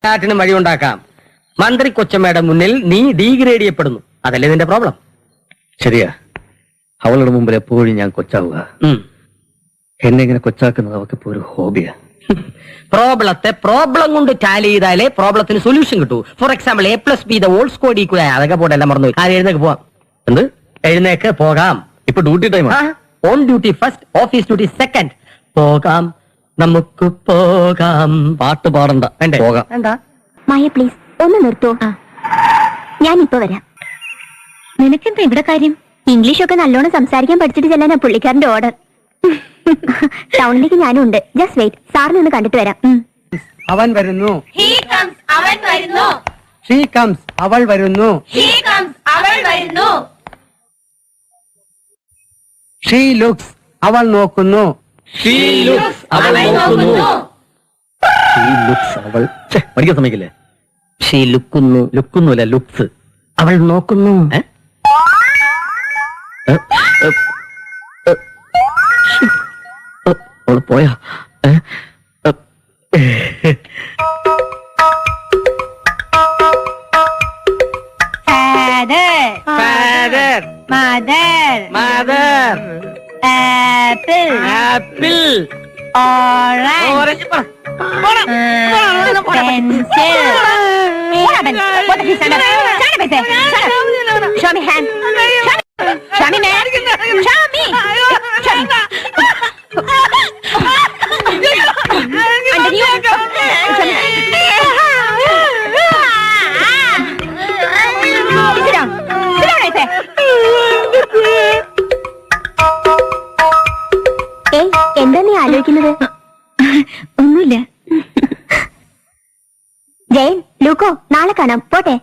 എല്ലാറ്റിനും വഴിയുണ്ടാക്കാം. മന്ത്രി കൊച്ചമ്മയുടെ മുന്നിൽ നീ ഡീഗ്രേഡ് ചെയ്യപ്പെടുന്നു. അതല്ലേ നിന്റെ പ്രോബ്ലം? ശരിയാ, അവളുടെ മുമ്പിൽ എപ്പോഴും ഞാൻ കൊച്ചാവുക. എന്നെ ഇങ്ങനെ കൊച്ചാക്കുന്നത് അവൾക്ക് ഒരു ഹോബിയാ. പ്രോബ്ലത്തെ പ്രോബ്ലം കൊണ്ട് ടാലി ചെയ്താലേ പ്രോബ്ലത്തിന് സൊല്യൂഷൻ കിട്ടൂ. ഫോർ എക്സാമ്പിൾ A+B അതൊക്കെ പോട്ടെ, എല്ലാം മറന്നു. എഴുന്നേക്ക് പോവാം. എന്ത്? എഴുന്നേക്ക് പോകാം. ഇപ്പൊ duty time. On duty first, office duty second. പോകാം, നമുക്ക് പോകാം. പാട്ട് പാടണ്ട, പോകാം. എന്താ മായ പ്ലീസ് ഒന്ന് നിർത്തോ? ഞാനിപ്പോ വരാം. നിനക്കെന്താ ഇവിടെ കാര്യം? ഇംഗ്ലീഷൊക്കെ നല്ലോണം സംസാരിക്കാൻ പഠിച്ചിട്ട് ചെല്ലാനാ പുള്ളിക്കാരന്റെ ഓർഡർ. ടൗണിലേക്ക് ഞാനും ഉണ്ട്. ജസ്റ്റ് വെയിറ്റ്, സാറിനെ ഒന്ന് കണ്ടിട്ട് വരാം. അവൻ വരുന്നു. അവൻ വരുന്നു. She comes, അവൾ വരുന്നു. അവൾ വരുന്നു. She looks, അവൾ നോക്കുന്നു. She looks, അവൾ നോക്കുന്നു. She looks, അവൾ പഠിക്കാൻ സമ്മതിക്കില്ലേ? She ലുക്കുന്നു. ലുക്കുന്നുല്ല, ലുക്സ്. അവൾ നോക്കുന്നു. അവള് പോയാ? Father, Mother, mother, apple, apple, orange, orange. pencil. What happened? What did he stand up? Stand up, I say. Stand up. Show me hand. Show me, man. Show me. Show me. Under you. Show me. Sit down. Sit down, I say. ഏയ്, എന്താ നീ ആലോചിക്കുന്നത്? ഒന്നുമില്ല. ജയൻ, ലൂക്കോ, നാളെ കാണാം. പോട്ടെ.